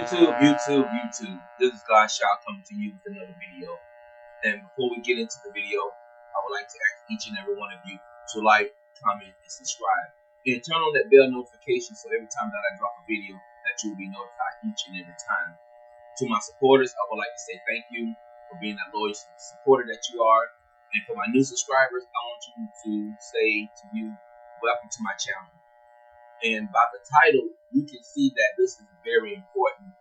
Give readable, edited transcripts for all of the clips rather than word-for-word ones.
YouTube. This is God Shaw coming to you with another video. And before we get into the video, I would like to ask each and every one of you to like, comment, and subscribe. And turn on that bell notification so every time that I drop a video that you will be notified each and every time. To my supporters, I would like to say thank you for being that loyal supporter that you are. And for my new subscribers, I want you to say to you, welcome to my channel. And by the title, you can see that this is a very important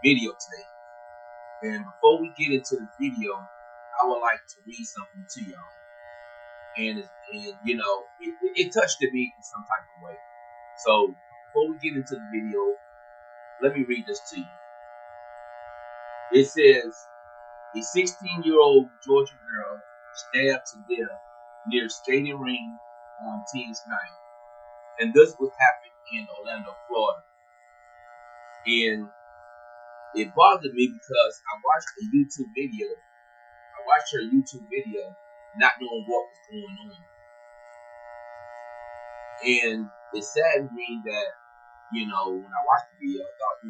video today. And before we get into the video, I would like to read something to y'all. And it touched me in some type of way. So before we get into the video, let me read this to you. It says, a 16-year-old Georgia girl stabbed to death near skating ring on teens night. And this was happened in Orlando, Florida. And it bothered me because I watched her YouTube video not knowing what was going on. And it saddened me that, when I watched the video, I thought,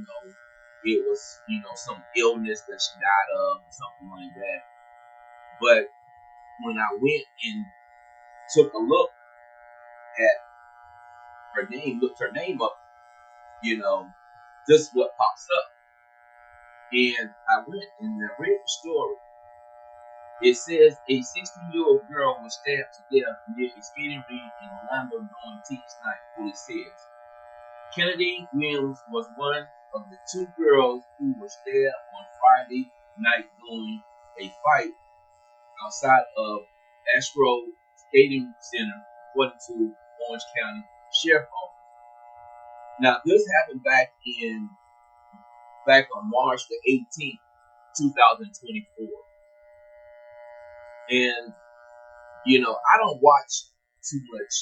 it was, some illness that she died of or something like that. But when I went and took a look at looked her name up, this is what pops up. And I went and I read the story. It says a 16-year-old girl was stabbed to death near a skating rink in Orlando on Teens night, police says. Kennedy Williams was one of the two girls who were stabbed on Friday night during a fight outside of Ashgrove Skating Center, according to Orange County Sheriff Office. Now, this happened back on March the 18th, 2024. And, I don't watch too much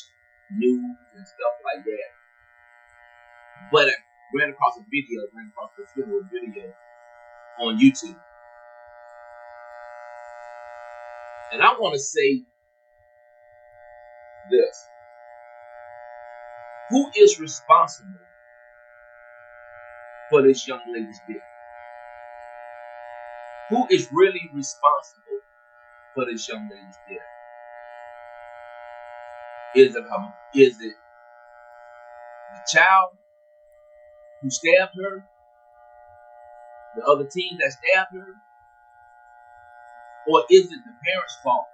news and stuff like that. But I ran across this little video on YouTube. And I want to say this. Who is responsible for this young lady's death? Who is really responsible for this young lady's death? Is it the child who stabbed her? The other teen that stabbed her? Or is it the parents' fault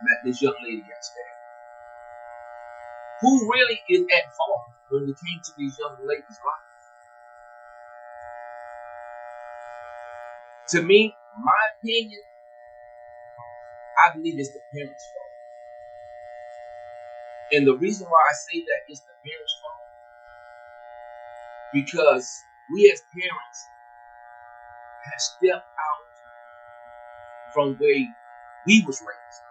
that this young lady got stabbed? Who really is at fault when it came to these young ladies' lives? To me, my opinion, I believe it's the parents' fault. And the reason why I say that it's the parents' fault, because we as parents have stepped out from where we was raised.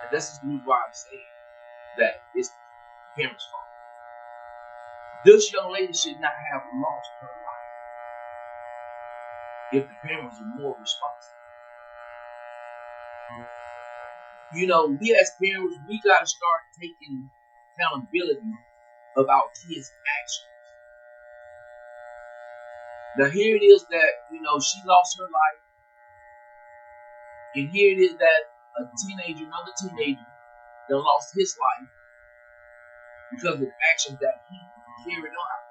And that's the reason why I'm saying that it's the parents' fault. This young lady should not have lost her life if the parents were more responsible. We as parents, we got to start taking accountability of our kids' actions. Now, here it is that, she lost her life. And here it is that another teenager, that lost his life because of actions that he carried out.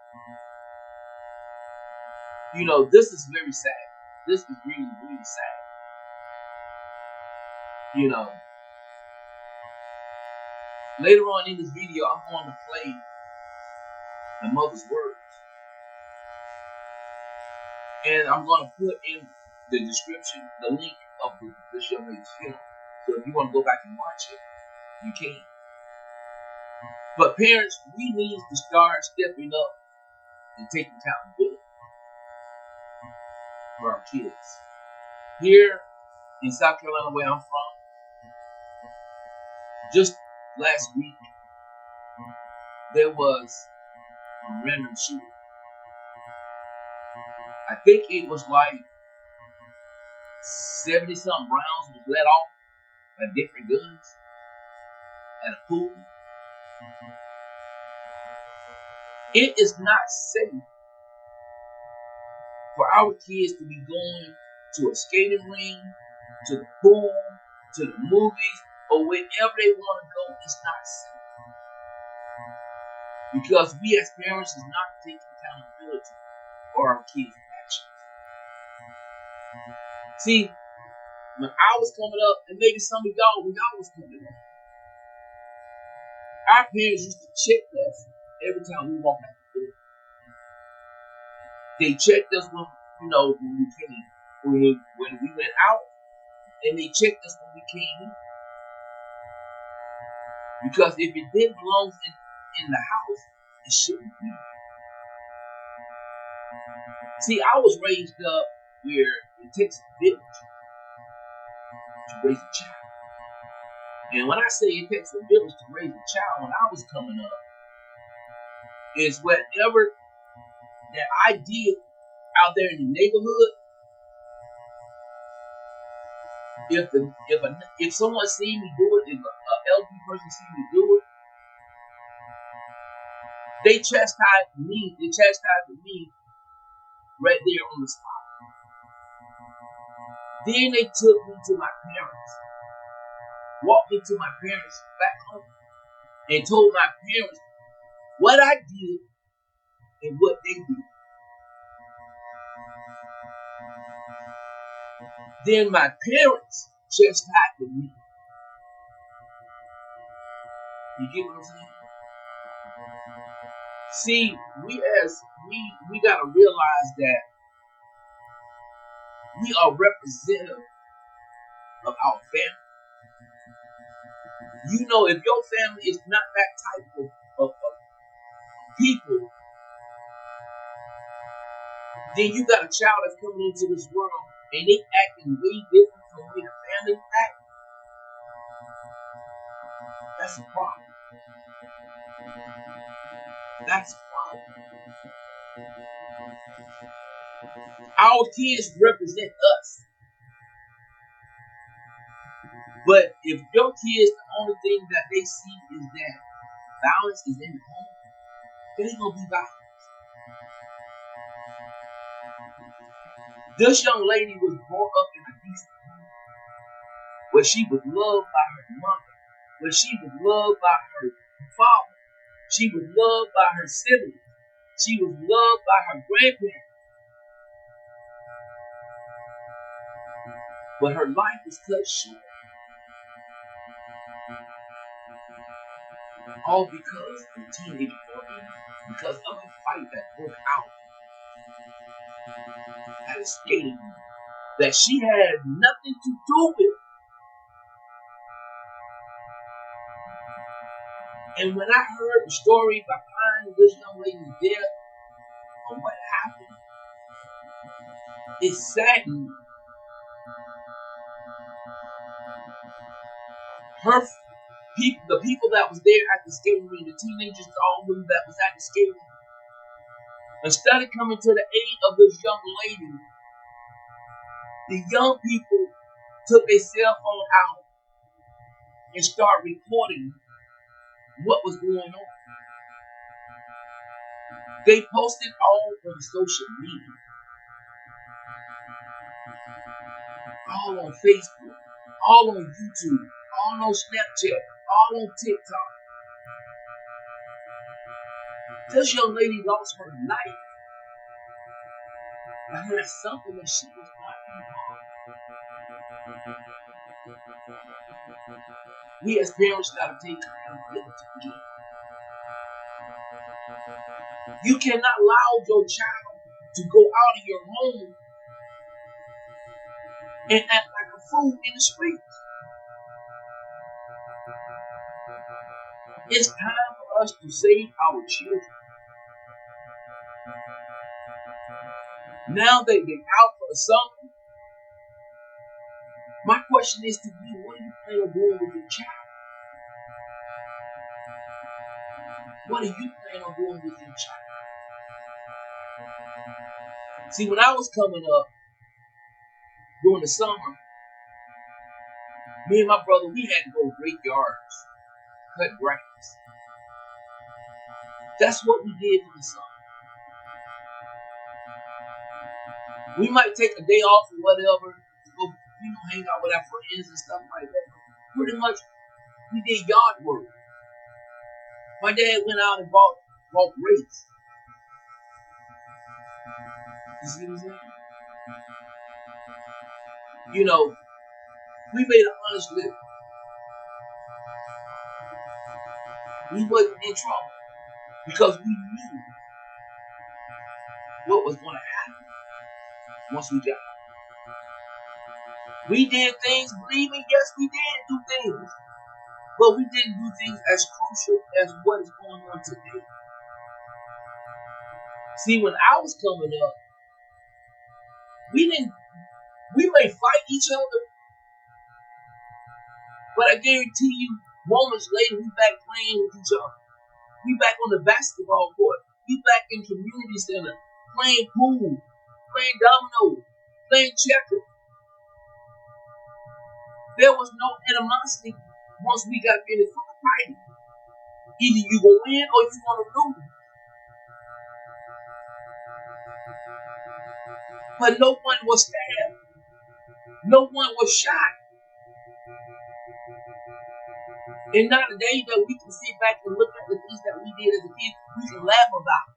This is very sad. This is really, really sad. Later on in this video, I'm going to play the mother's words. And I'm going to put in the description the link of this young lady's film. So if you want to go back and watch it, you can. But parents, we need to start stepping up and taking accountability for our kids. Here in South Carolina, where I'm from, just last week, there was a random shooting. I think it was like 70-something rounds was let off by different guns at a pool. It is not safe for our kids to be going to a skating ring, to the pool, to the movies, or wherever they want to go. It's not safe. Because we as parents is not taking accountability for our kids' actions. See, when I was coming up, and maybe some of y'all, when y'all was coming up, our parents used to check us every time we walked out the door. They checked us when we came, when we went out, and they checked us when we came in. Because if it didn't belong in the house, it shouldn't be. See, I was raised up where it takes a village to raise a child. And when I say it takes a village to raise a child, when I was coming up, is whatever that I did out there in the neighborhood, if someone seen me do it, if an elderly person seen me do it, they chastised me. They chastised me right there on the spot. Then they took me to my parents, walked me to my parents back home, and told my parents what I did and what they did. Then my parents chastised me. You get what I'm saying? See, we gotta realize that we are representative of our family. You know, if your family is not that type of people, then you got a child that's coming into this world and they acting way different from the way the family act. That's a problem. That's a problem. Our kids represent us. But if your kids, the only thing that they see is that violence is in the home, then it's gonna be violence. This young lady was brought up in a decent home where she was loved by her mother, where she was loved by her father, she was loved by her siblings, she was loved by her grandparents. But her life was cut short. All because of a teenager girl, because of a fight that broke out at a skating rink that she had nothing to do with. And when I heard the story behind this young lady's death and what happened, it saddened me. The people that was there at the skating rink, the teenagers, all of them that was at the skating rink, instead of coming to the aid of this young lady, the young people took their cell phone out and started recording what was going on. They posted all on social media, all on Facebook, all on YouTube, all on Snapchat, all on TikTok. This young lady lost her life behind something that she was not involved. We as parents gotta take accountability again. You cannot allow your child to go out of your home and act like a fool in the streets. It's time for us to save our children. Now that they're out for the summer, my question is to you, what do you plan on doing with your child? What do you plan on doing with your child? See, when I was coming up during the summer, me and my brother, we had to go rake yards, cut grass. That's what we did for the summer. We might take a day off or whatever, go, hang out with our friends and stuff like that. Pretty much, we did yard work. My dad went out and bought grapes. You see what I'm saying? We made an honest living. We wasn't in trouble because we knew what was going to happen once we got out. We did things, believe me, yes, we did do things. But we didn't do things as crucial as what is going on today. See, when I was coming up, we may fight each other, but I guarantee you, moments later, we back playing with each other. We back on the basketball court. We back in community center, playing pool, playing dominoes, playing checkers. There was no animosity once we got finished fighting. Either you gonna win or you gonna lose. But no one was stabbed. No one was shot. And not a day that we can sit back and look at the things that we did as a kid, we can laugh about.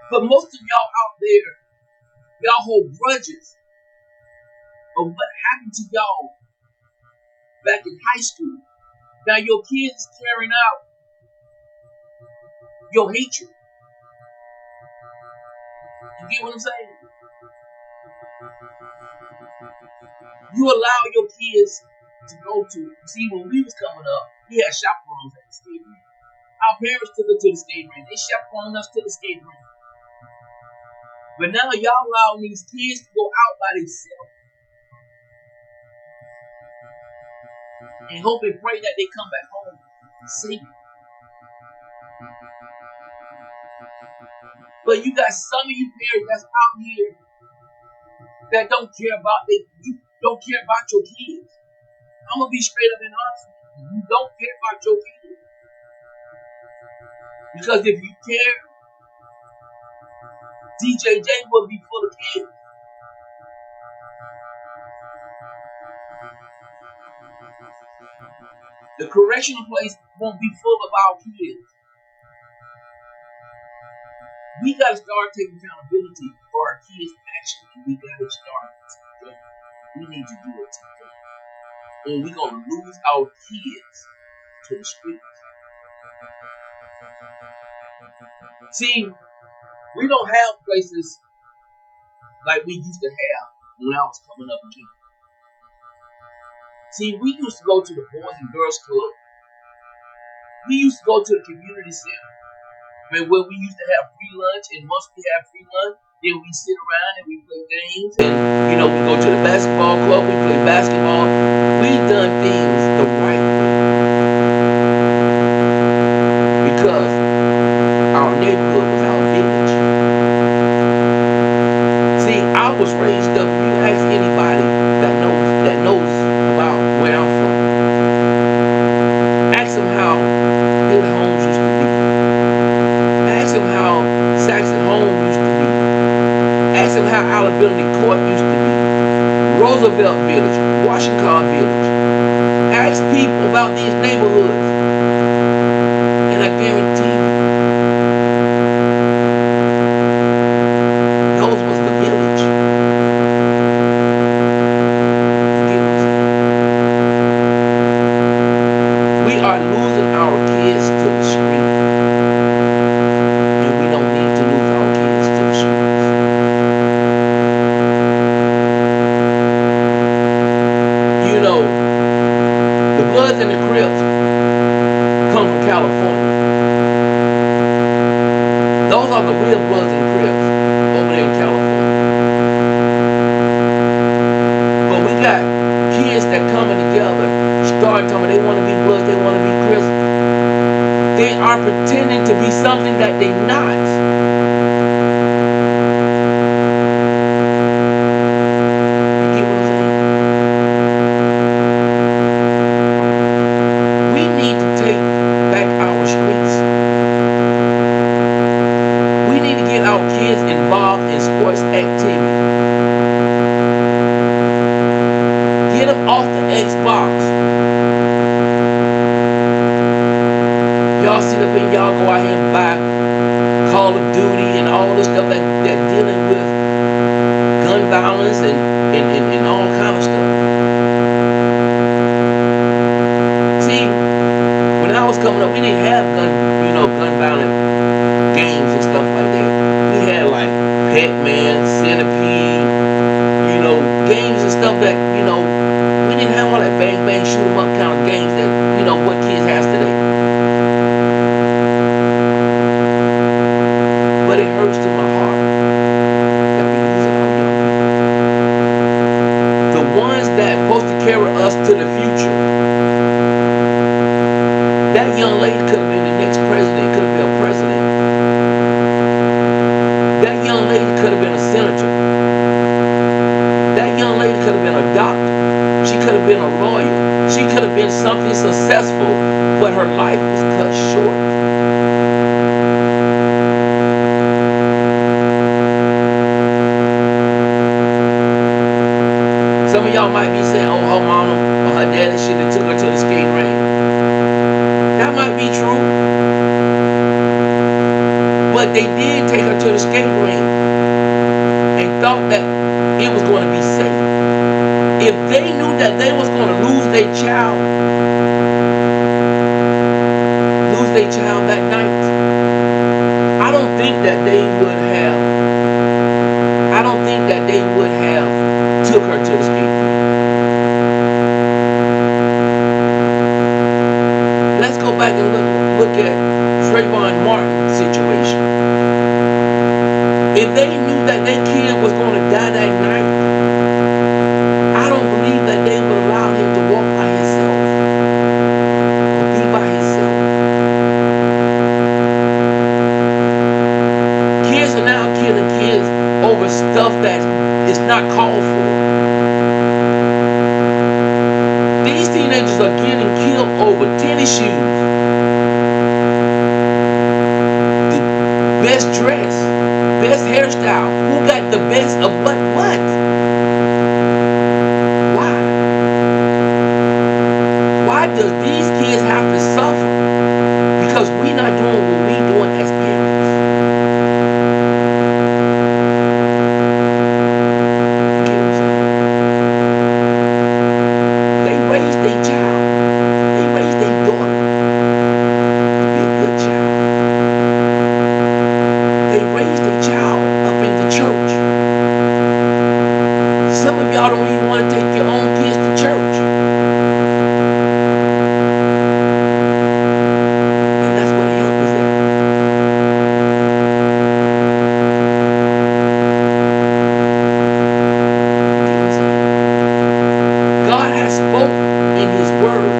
But most of y'all out there, y'all hold grudges of what happened to y'all back in high school. Now your kids is carrying out your hatred. You get what I'm saying? You allow your kids to go to. See, when we was coming up, we had chaperones at the skate rink. Our parents took us to the skate rink. They chaperoned us to the skate rink. But now y'all allowing these kids to go out by themselves and hope and pray that they come back home safe. But you got some of you parents that's out here that don't care about your kids. I'm gonna be straight up and honest with you. You don't care about your kids. Because if you care, DJJ will be full of kids. The correctional place won't be full of our kids. We gotta start taking accountability for our kids' actions, and we gotta start today. We need to do it today. Or we're gonna lose our kids to the streets. See, we don't have places like we used to have when I was coming up again. See, we used to go to the Boys and Girls Club. We used to go to the community center where we used to have free lunch, and once we have free lunch, then we sit around and we play games, and we go to the basketball club, we play basketball. We done things the right way because our neighborhood was our village. See, I was raised up. You ask anybody that knows about where I'm from, ask them how Billy Holmes used to be. Ask them how Saxon Home used to be. Ask them how Alabama Court used to be. Roosevelt Village, Washington Village. Ask people about these neighborhoods. And I guarantee you, those was the village. We are losing our kids to the street. And we don't need to lose our kids to the streets. The Bloods and the Crips come from California. Those are the real Bloods and Crips over there in California. But we got kids that coming together, start talking, they want to be Bloods, they want to be Crips. They are pretending to be something that they're not. sports activity. Get them off the Xbox. Y'all sit up and y'all go out here and buy Call of Duty and all this stuff that dealing with gun violence and all kind of stuff. See, when I was coming up, we didn't have gun violent games and stuff like that. We had like Pac-Man, Centipede, games and stuff that, we didn't have all that bang bang shoot 'em up kind of games that, what kids has today. But it hurts to my heart that we losing our young people. The ones that are supposed to carry us to the future. That young lady could have been the next president, could have been a president. That young lady could have been a senator. That young lady could have been a doctor. She could have been a lawyer. She could have been something successful, but her life was cut short. Some of y'all might be saying, oh, her mama or her daddy should have took her to the skating rink. That might be true. But they did take her to the skating rink and thought that it was going to be safe. If they knew that they was going to lose their child that night, I don't think that they would have took her to the skating rink. Let's go back and look at Trayvon Martin's situation. If they knew that their kid was going to die that night, I don't believe that they would allow him to walk by himself or be by himself. Kids are now killing kids over stuff that is not called for. These teenagers are getting killed over tennis shoes, the best dress, best hairstyle, who got the best of what? Why does these kids have to suffer? Because we're not doing what we're doing as parents. They raised their child. They raised their daughter to be a good child. They raised their child up in the church. Some of y'all don't even want to take your own kids to church. And that's where the help is at. God has spoken in His Word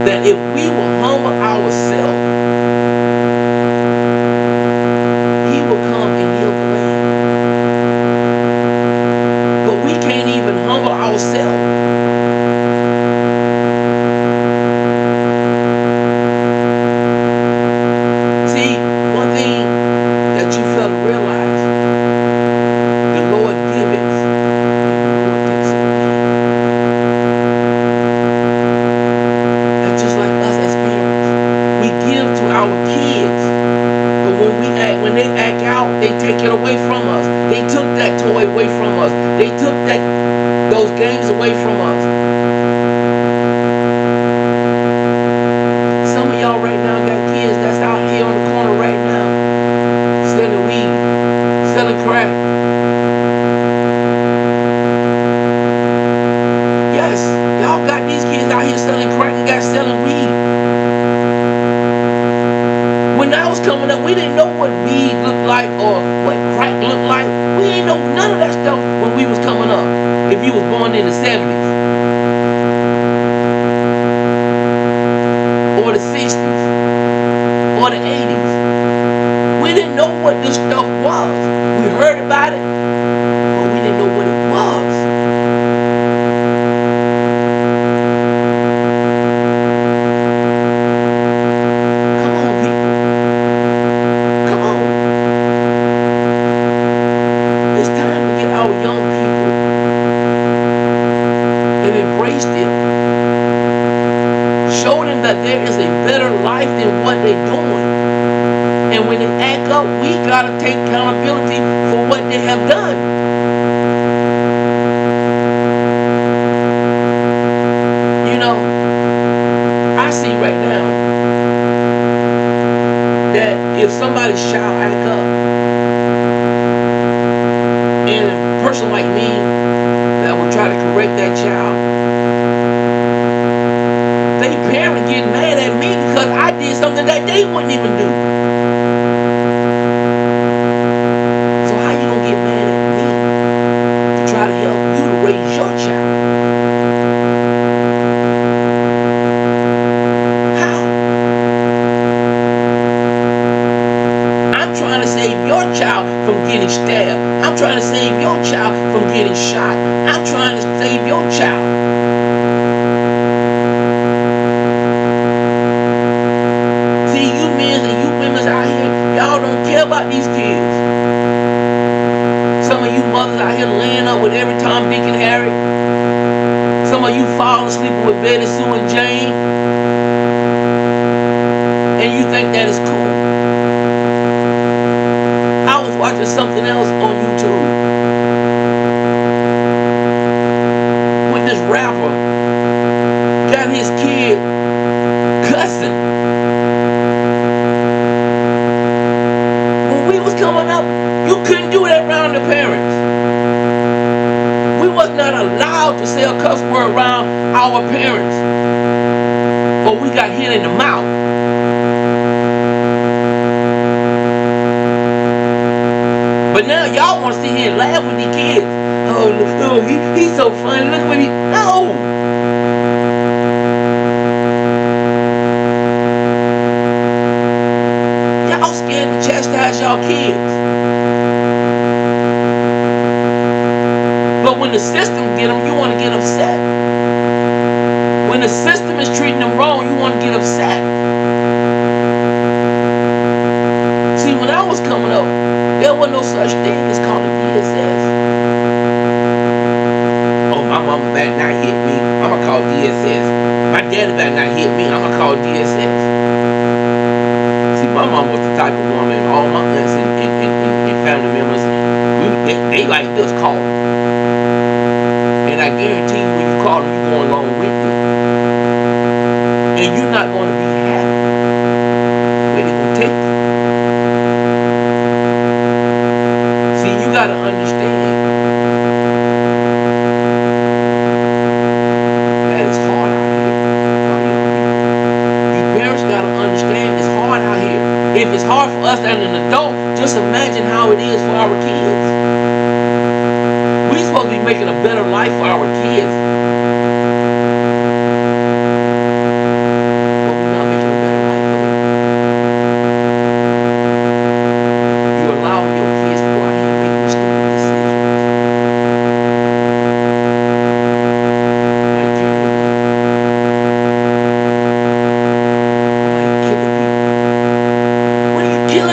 that if we will humble ourselves, He will come and heal the land. But we can't even humble ourselves. See, one thing that you fail to realize, the Lord giveth and the Lord takes away. That's just like us as parents. We give to our kids, but when they act out, they take it away from us. They took that toy away from us. They took those games away from us. Some of y'all right now got kids that's out here on the corner right now, selling weed, selling crack. Yes, y'all got these kids out here selling crack and got selling weed. When I was coming up, we didn't know what weed looked like or what crack looked like. We didn't know none of that stuff when we was coming up. If you was born in the 70s or the 60s or the 80s, we didn't know what this stuff was. We heard about it, but we didn't know what it was. Come on, people. Come on. them. Show them that there is a better life than what they're doing. And when they act up, we got to take accountability for what they have done. You know, I see right now that if somebody's child act up, and a person like me that will try to correct that child, they parent get mad at me because I did something that they wouldn't even do. So how you gonna get mad at me to try to help you to raise your child? How? I'm trying to save your child from getting stabbed. I'm trying to save your child from getting shot. I'm trying to save your child. See, you men and you women out here, y'all don't care about these kids. Some of you mothers out here laying up with every Tom, Dick, and Harry. Some of you falling asleep with Betty, Sue, and Jane. And you think that is cool. I was watching something else on YouTube when this rapper got his kid cussing. When we was coming up, you couldn't do that around the parents. We was not allowed to say a cuss word around our parents, or we got hit in the mouth. But now y'all want to sit here and laugh with these kids. Oh, he's so funny. Look what he... No! Y'all scared to chastise y'all kids. But when the system get them, you want to get upset. When the system is treating them wrong, you want to get upset. See, when I was coming up, there was no such thing as calling DSS. Oh, my mama better not hit me. I'ma call DSS. My daddy better not hit me. I'ma call DSS. See, my mom was the type of woman, and all my aunts and family members, they like this call. And I guarantee you, when you call them, you're going along with them. And you're not going to be happy where they're going to take you. You gotta understand that it's hard out here. You parents gotta understand it's hard out here. If it's hard for us as an adult, just imagine how it is for our kids. We're supposed to be making a better life for our kids. But we're not making a better life for them. You allow your kids to go out here.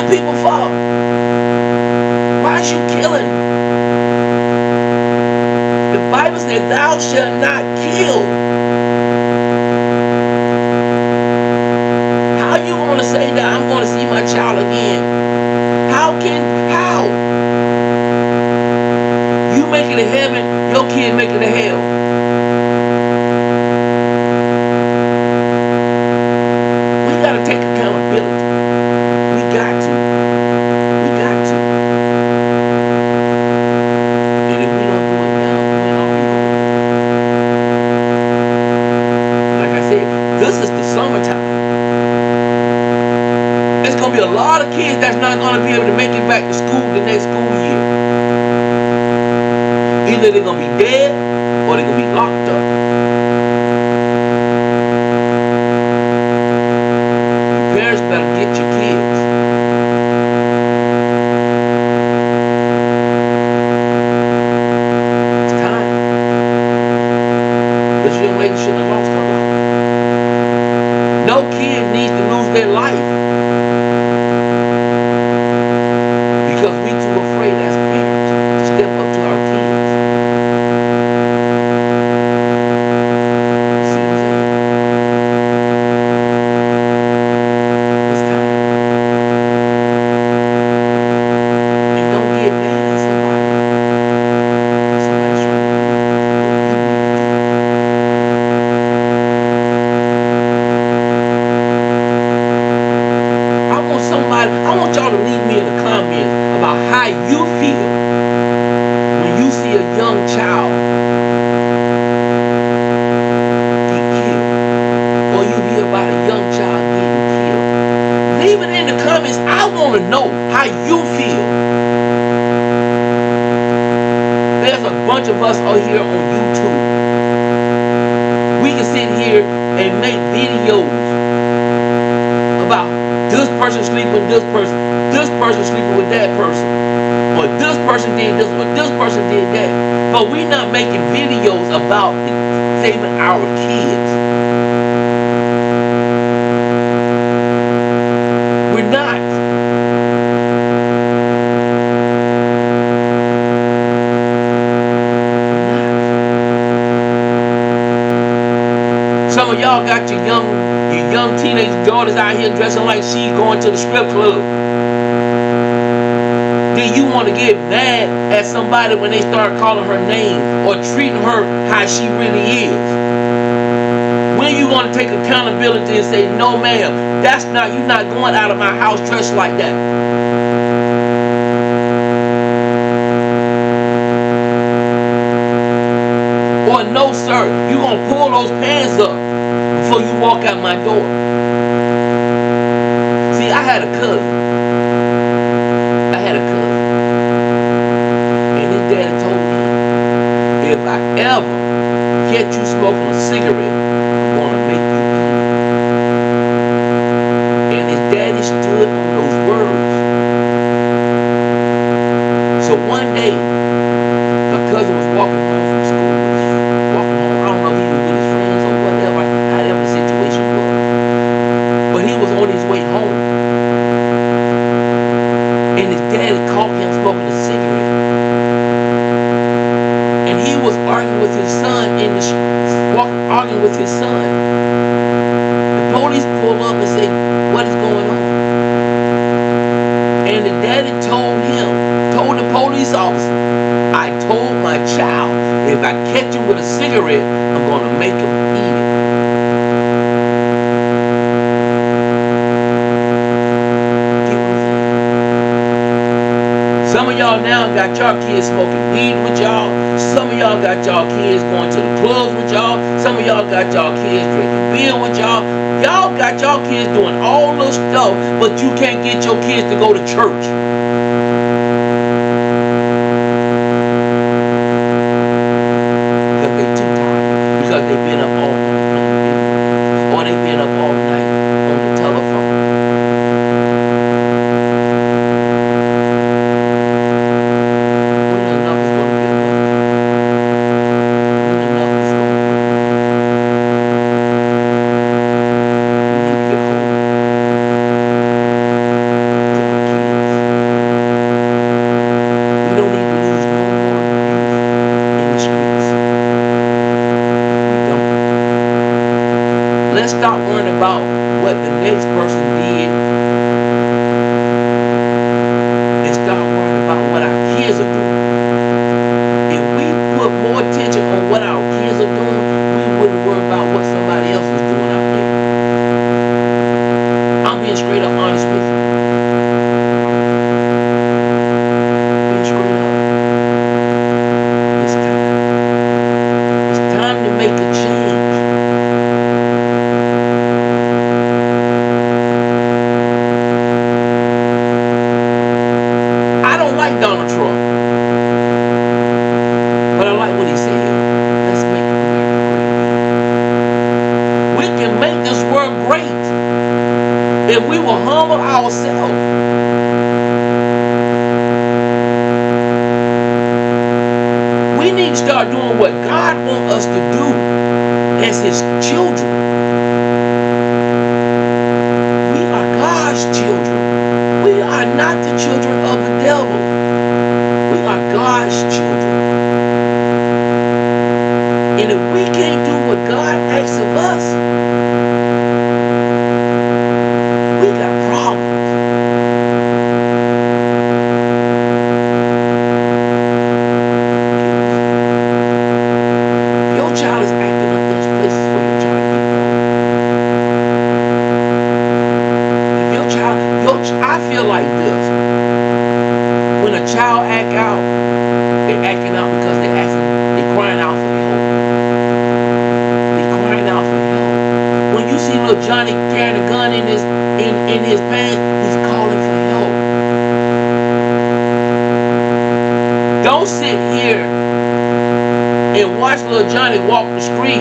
People for? Why is you killing? The Bible says thou shalt not kill. How you gonna say that I'm gonna see my child again? How? You make it to heaven, your kid make it to hell. We gotta take accountability. We got to. And if we don't do it now, when are we going? Like I said, this is the summertime. There's going to be a lot of kids that's not going to be able to make it back to school the next school year. Either they're going to be dead or they're going to be locked up. Your parents better get your kids. No kid needs to lose their life because we too afraid as parents to step up to our kids. or you hear about a young child getting killed. Leave it in the comments. I want to know how you feel. There's a bunch of us out here on YouTube. We can sit here and make videos about this person sleeping with this person sleeping with that person, or this person did this, or this person did that. But we're not making videos about saving our kids. We're not. Some of y'all got your young teenage daughters out here dressing like she's going to the strip club. Then you want to get mad at somebody when they start calling her name or treating her how she really is. When you going to take accountability and say, no ma'am, you're not going out of my house dressed like that. Or no sir, you going to pull those pants up before you walk out my door. See, I had a cousin. And his daddy told him, if I ever catch you smoking a cigarette, I'm going to make you clean. And his daddy stood on those words. So one day, my cousin was walking home from school. I don't know if he was with his friends or whatever, however the situation was. But he was on his way home. And his daddy caught him smoking a cigarette. And he was arguing with his son arguing with his son. The police pull up and say, what is going on? And the daddy told the police officer, I told my child, if I catch him with a cigarette, I'm going to make him eat it. Some of y'all now got y'all kids smoking weed with y'all. Some of y'all got y'all kids going to the clubs with y'all. Some of y'all got y'all kids drinking beer with y'all. Y'all got y'all kids doing all this stuff, but you can't get your kids to go to church. Because they too tired. Because they've been up all night playing video. Or they've been up all night on the telephone. Let's stop worrying about what the next person did and start worrying about what our kids are doing. If we put more attention on what our kids are doing, we wouldn't worry about what somebody else is doing out there. I'm being straight up honest with you. Being straight up. It's time. It's time to make a change. Donald Trump, but I like what he said. Let's make America great. We can make this world great if we will humble ourselves. We need to start doing what God wants us to do as his children. We are God's children. We are not the children of the devil. We are God's children. And if we can't do what God asks of us, we got problems. Your child is acting up those places where your child to get wrong. If your child, I feel like this. When a child act out, they're acting out because they're crying out for help. They're crying out for help. When you see Johnny carrying a gun in his pants, he's calling for help. Don't sit here and watch little Johnny walk the street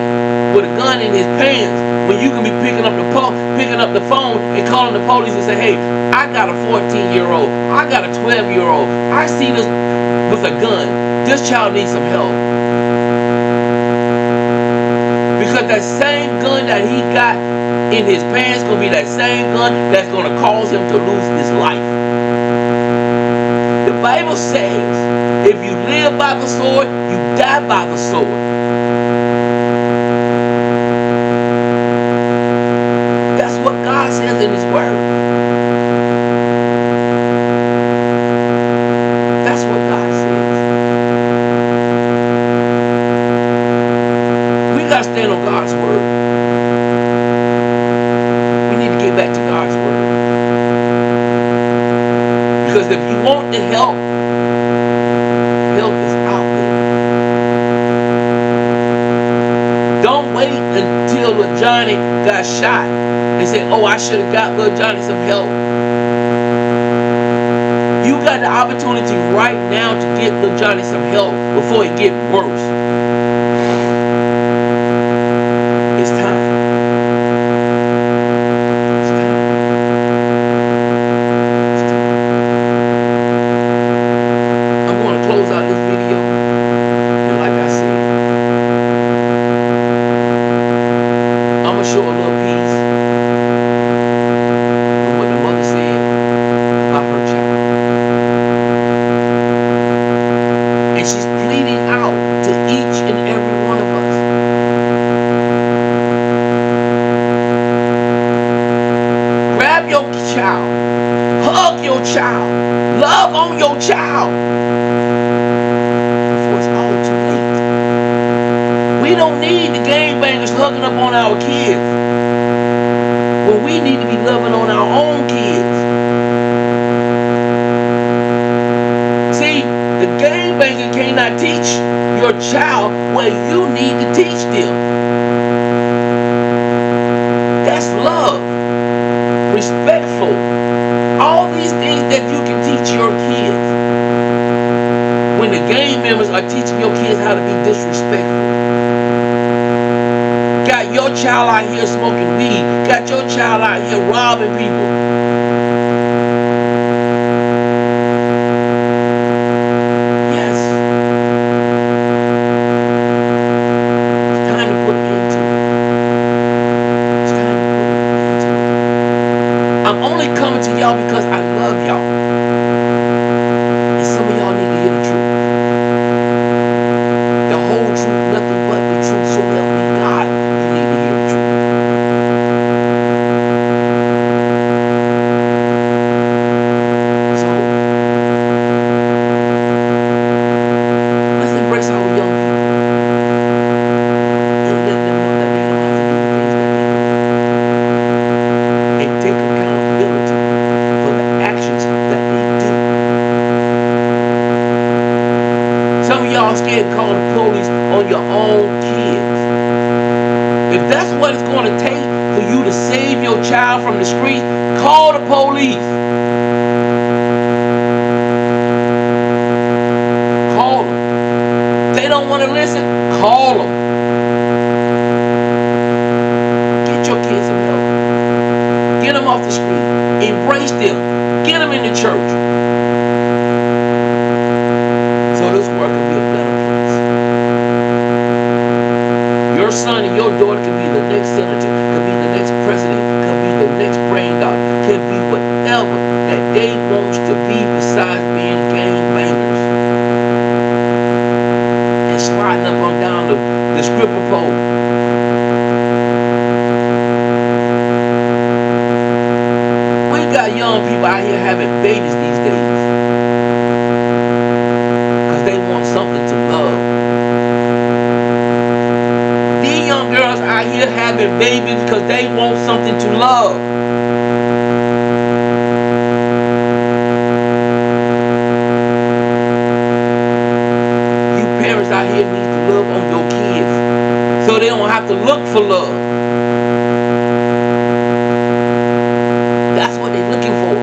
with a gun in his pants when you can be picking up the phone and calling the police and say, hey, I got a 14-year-old, I got a 12-year-old, I see this with a gun. This child needs some help. Because that same gun that he got in his pants gonna be that same gun that's gonna cause him to lose his life. The Bible says, if you live by the sword, you die by the sword. That's what God says in his word. That's what God says. We gotta stand on God's word. We need to get back to God's word. Because if you want the help is out there. Don't wait until little Johnny got shot and say, oh, I should have got little Johnny some help. You got the opportunity right now to get little Johnny some help before it gets worse. It's time. It's time. It's time. I'm going to close out this video. And like I said, I'm going to show a little piece of what the mother said about her child. And she's pleading out to each and every one of us. Grab your child. Hug your child. Love on your child. Before it's all too late. We don't need the gangbangers hugging up on our kids. Well, we need to be loving on our own kids. See, the gangbanger cannot teach your child what you need to teach them. That's love. Respectful. All these things that you can teach your kids. When the gang members are teaching your kids how to be disrespectful. Got your child out here smoking weed. Got your child out here robbing people. Yes. It's time to put an end to it. It's time to put an end to it. I'm only coming to y'all because I love y'all. And some of y'all need to hear the truth. The whole truth, nothing but the truth. So help me God, you need to hear the truth. So, let's embrace our young people. And let them know that they don't have to do the things that they do. And take accountability for the actions that they do. Some of y'all scared to call the police on your own kids. If that's what it's going to take for you to save your child from the street, call the police. Call them. They don't want to listen, call them. Get your kids some help. Get them off the street. Embrace them. Get them in the church. So this world can be a better place. Your son and your daughter can be the next senator, can be the next president, can be the next brain doctor, can be whatever that they want to be besides being gangbangers. And sliding up and down the stripper pole. We got young people out here having babies these days. Because they want something to love. These young girls out here having babies because they want something to love. You parents out here need to love on your kids so they don't have to look for love. they looking for?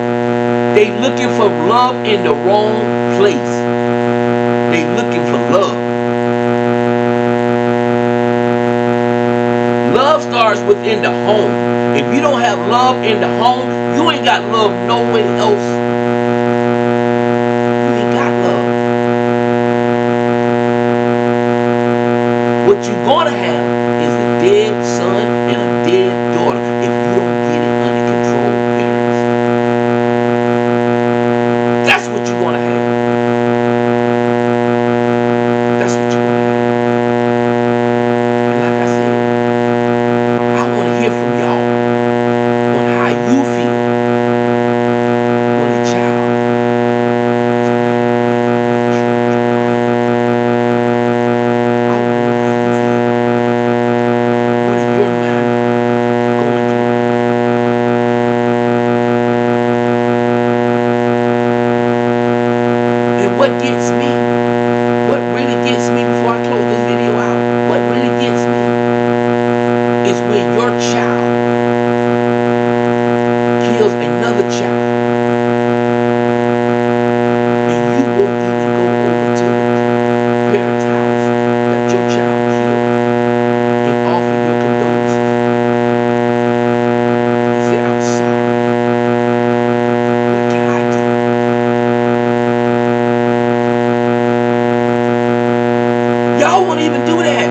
They looking for love in the wrong place. They looking for love. Love starts within the home. If you don't have love in the home, you ain't got love nowhere else. You ain't got love. What you're gonna have is a dead son and a dead daughter if you don't get it under control, parents. That's what you're gonna have. That's what you're gonna have. And like I said, I want to hear from y'all on how you feel when a child. I want to know how you feel. What are your mind going through? And what gets me, what really gets me before I close this video out, what really gets me is when your child kills another child and you won't even go over to the parent's house that your child killed and offer your condolences. You say, I'm sorry. What can I do? Y'all won't even do that.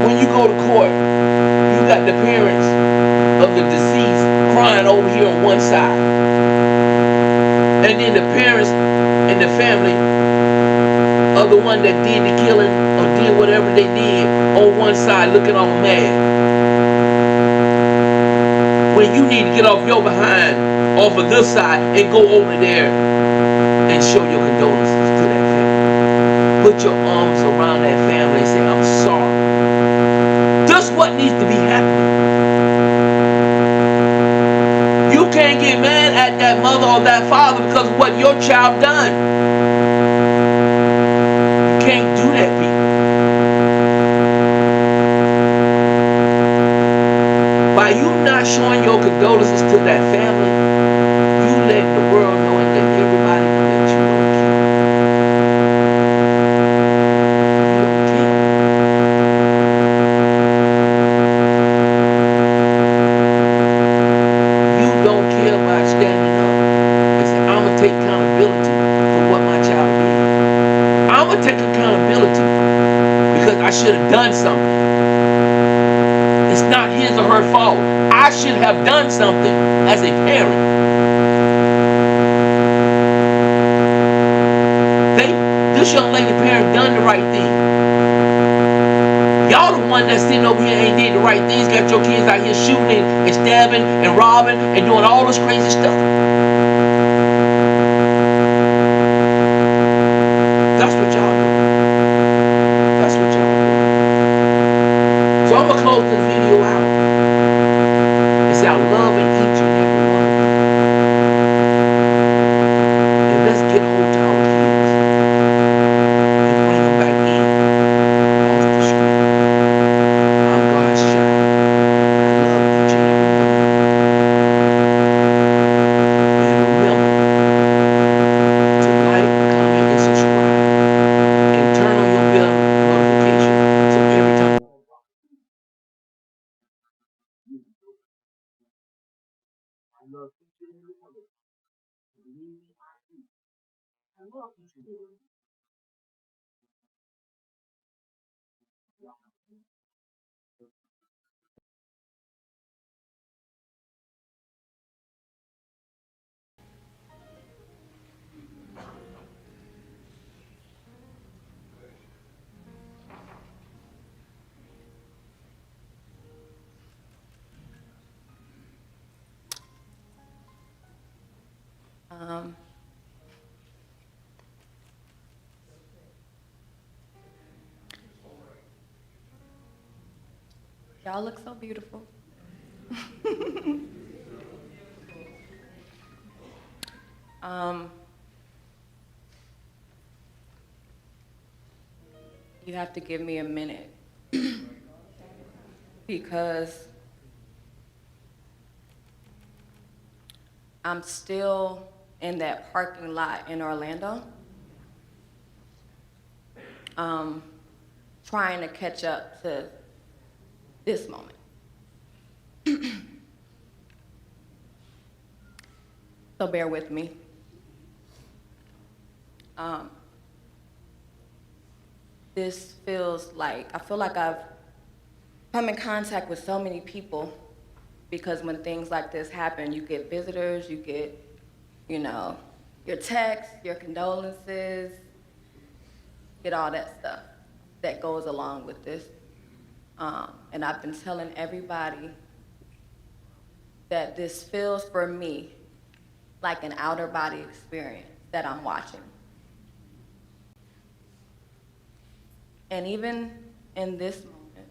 When you go to court, you got the parents of the deceased crying over here on one side. And then the parents and the family of the one that did the killing or did whatever they did on one side looking all mad. When you need to get off your behind off of this side and go over there and show your condolences to that family. Put your arms around that family and say, I'm sorry. That's what needs to be happening. You can't get mad at that mother or that father because of what your child done. You can't do that, people. By you not showing your condolences to that family, you letting the world know and letting everybody know that you don't care. You don't care. You don't care about standing up and say, I'm going to take accountability for what my child did. I'm going to take accountability because I should have done something. It's not his or her fault. I should have done something as a parent. This young lady parent done the right thing. Y'all the one that's sitting over here ain't did the right things. Got your kids out here shooting and stabbing and robbing and doing all this crazy stuff. That's what y'all do. That's what y'all do. So I'm gonna close this video out and say I'm loving each and every one of you. And let's get hold to our kids and bring them back in off the street. I'm God's child. I love each and every one of you. And remember to like, comment, and subscribe. And turn on your bell notification so every time I love each and every one of you. Believe me, I do. I love each and every one of you. Um, y'all look so beautiful. um, you have to give me a minute because I'm still in that parking lot in Orlando, trying to catch up to this moment. So bear with me. This feels like, I feel like I've come in contact with so many people, because when things like this happen, you get visitors, you get, your texts, your condolences, get all that stuff that goes along with this. And I've been telling everybody that this feels for me like an outer body experience that I'm watching. And even in this moment,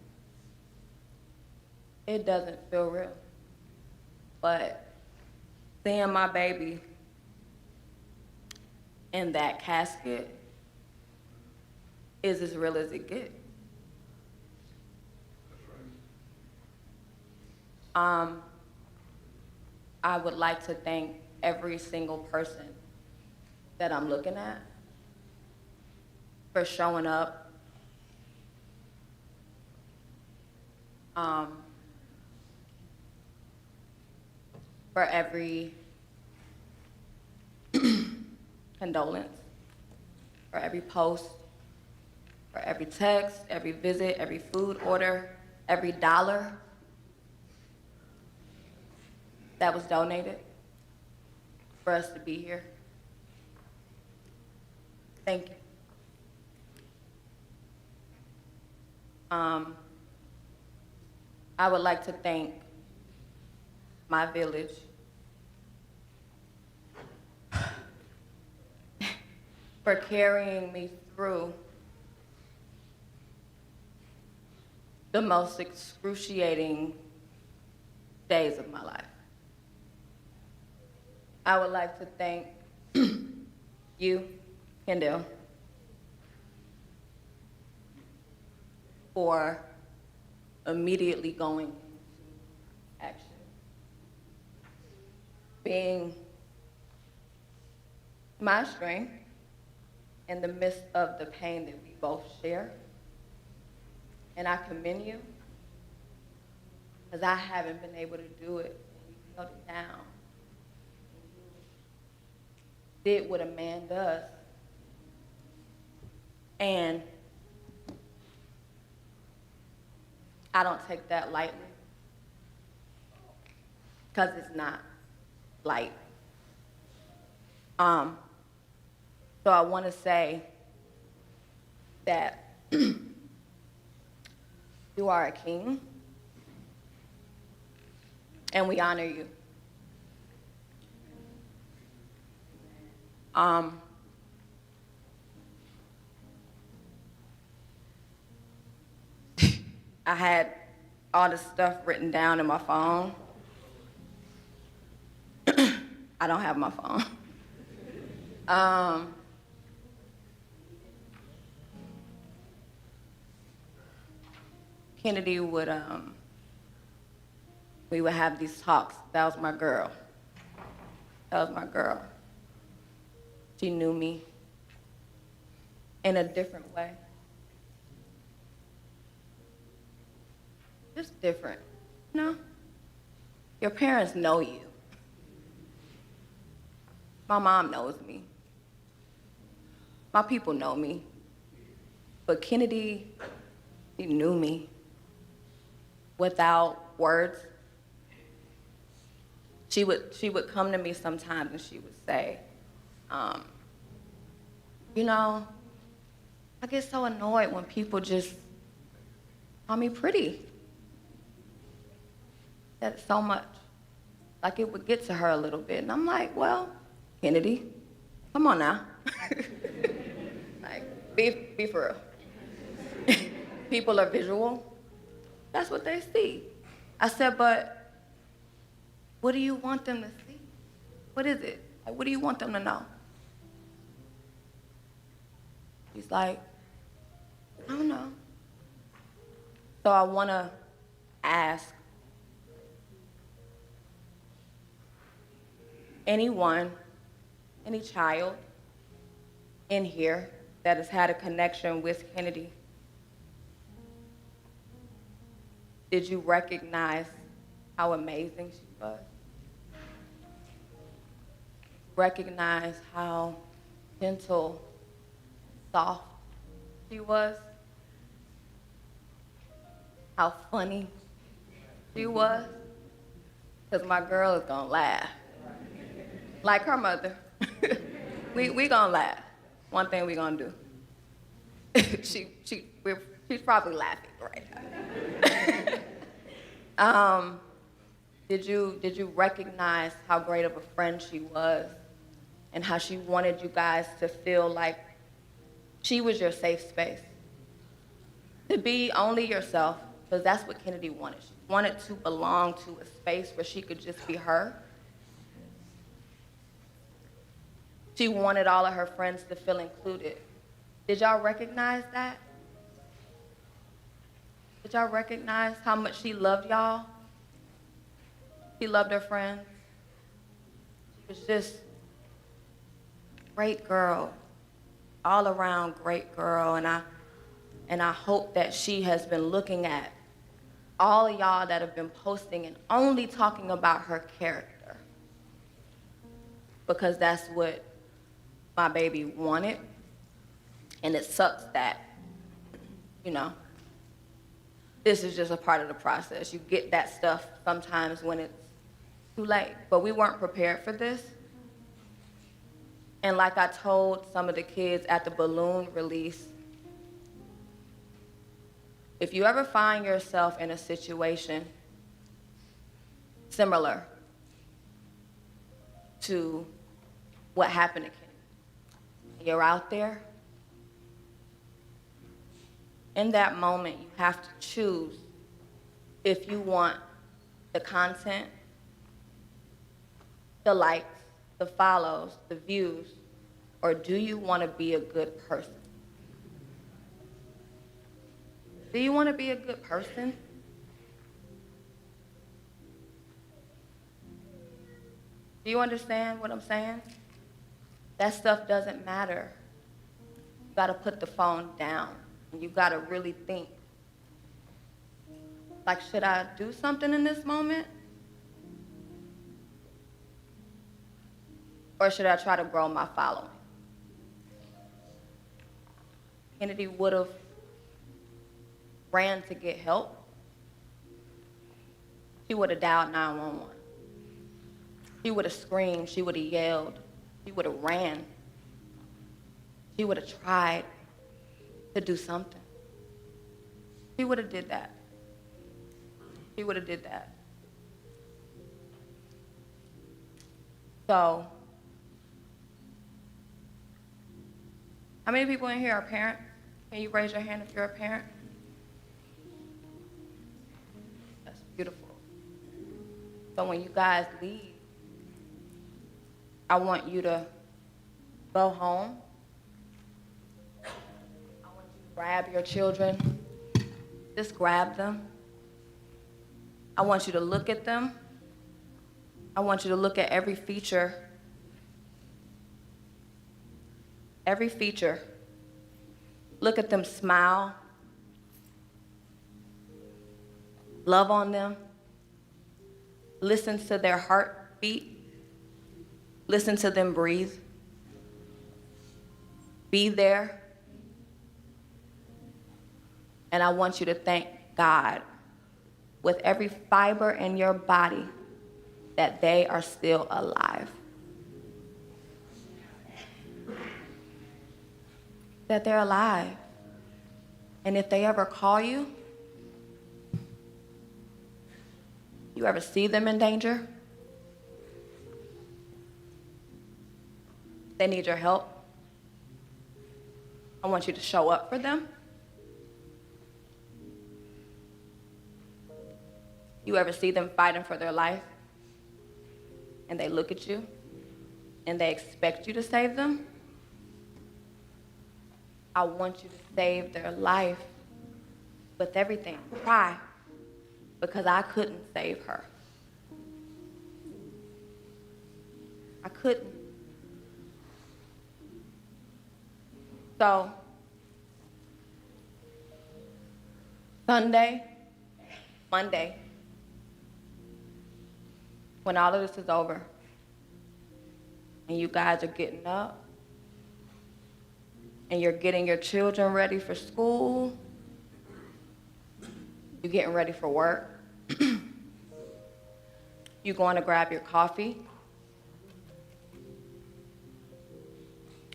it doesn't feel real. But seeing my baby in that casket is as real as it gets. I would like to thank every single person that I'm looking at for showing up. For every condolence, for every post, for every text, every visit, every food order, every dollar that was donated for us to be here. Thank you. I would like to thank my village for carrying me through the most excruciating days of my life. I would like to thank you, Kendall, for immediately going into action. Being my strength in the midst of the pain that we both share. And I commend you, because I haven't been able to do it. And you held it down. Did what a man does. And I don't take that lightly, because it's not light. So I want to say that you are a king, and we honor you. I had all this stuff written down in my phone. I don't have my phone. Kennedy would, we would have these talks. That was my girl. That was my girl. She knew me in a different way. Just different, you know? Your parents know you. My mom knows me. My people know me. But Kennedy, she knew me without words. She would come to me sometimes and she would say, I get so annoyed when people just call me pretty. That's so much. Like, it would get to her a little bit. And I'm like, well, Kennedy, come on now. Like, be for real. People are visual. That's what they see. I said, but what do you want them to see? What is it? Like, what do you want them to know? He's like, I don't know. So I want to ask anyone, any child in here that has had a connection with Kennedy, did you recognize how amazing she was? Recognize how gentle, soft she was? How funny she was? Because my girl is gonna laugh. Like her mother. we gonna laugh. One thing we gonna do. She's probably laughing right now. Did you recognize how great of a friend she was and how she wanted you guys to feel like she was your safe space? To be only yourself, because that's what Kennedy wanted. She wanted to belong to a space where she could just be her. She wanted all of her friends to feel included. Did y'all recognize that? Did y'all recognize how much she loved y'all? She loved her friends. She was just a great girl, all around great girl. And I hope that she has been looking at all of y'all that have been posting and only talking about her character, because that's what my baby wanted. And it sucks that, this is just a part of the process. You get that stuff sometimes when it's too late. But we weren't prepared for this. And like I told some of the kids at the balloon release, if you ever find yourself in a situation similar to what happened to Kennedy, you're out there, in that moment, you have to choose if you want the content, the likes, the follows, the views, or do you want to be a good person? Do you want to be a good person? Do you understand what I'm saying? That stuff doesn't matter. You got to put the phone down. You gotta really think, like, should I do something in this moment? Or should I try to grow my following? Kennedy would have ran to get help. She would have dialed 911. She would have screamed, she would have yelled, she would have ran. She would have tried to do something. He would have did that. He would have did that. So, how many people in here are parents? Can you raise your hand if you're a parent? That's beautiful. So when you guys leave, I want you to go home. Grab your children, just grab them. I want you to look at them. I want you to look at every feature. Every feature. Look at them smile. Love on them. Listen to their heartbeat. Listen to them breathe. Be there. And I want you to thank God with every fiber in your body that they are still alive. That they're alive. And if they ever call you, you ever see them in danger, they need your help, I want you to show up for them. You ever see them fighting for their life and they look at you and they expect you to save them? I want you to save their life with everything. Cry. because I couldn't save her. I couldn't. So, Sunday, Monday, when all of this is over, and you guys are getting up, and you're getting your children ready for school, you're getting ready for work, you're going to grab your coffee,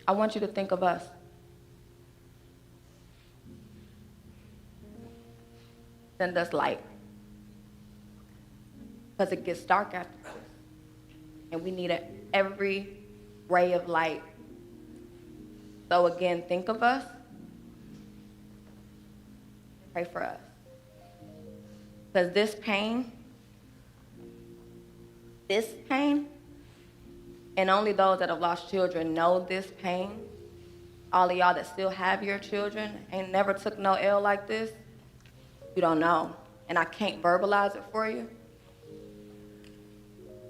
I want you to think of us. Send us light. Because it gets dark after this. And we need every ray of light. So again, think of us. Pray for us. Because this pain, and only those that have lost children know this pain. All of y'all that still have your children ain't never took no L like this. You don't know. And I can't verbalize it for you.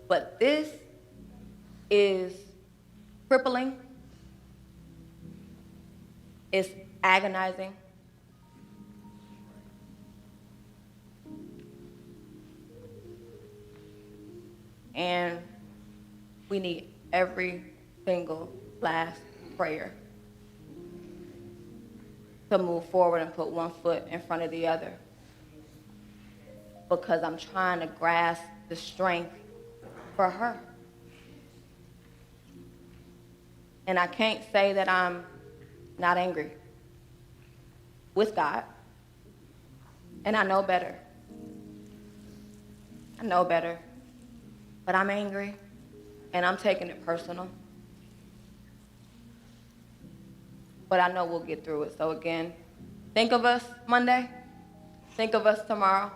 But this is crippling. It's agonizing. And we need every single last prayer to move forward and put one foot in front of the other. Because I'm trying to grasp the strength for her. And I can't say that I'm not angry with God. And I know better. I know better. But I'm angry, and I'm taking it personal. But I know we'll get through it. So again, think of us Monday, think of us tomorrow,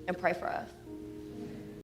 and pray for us.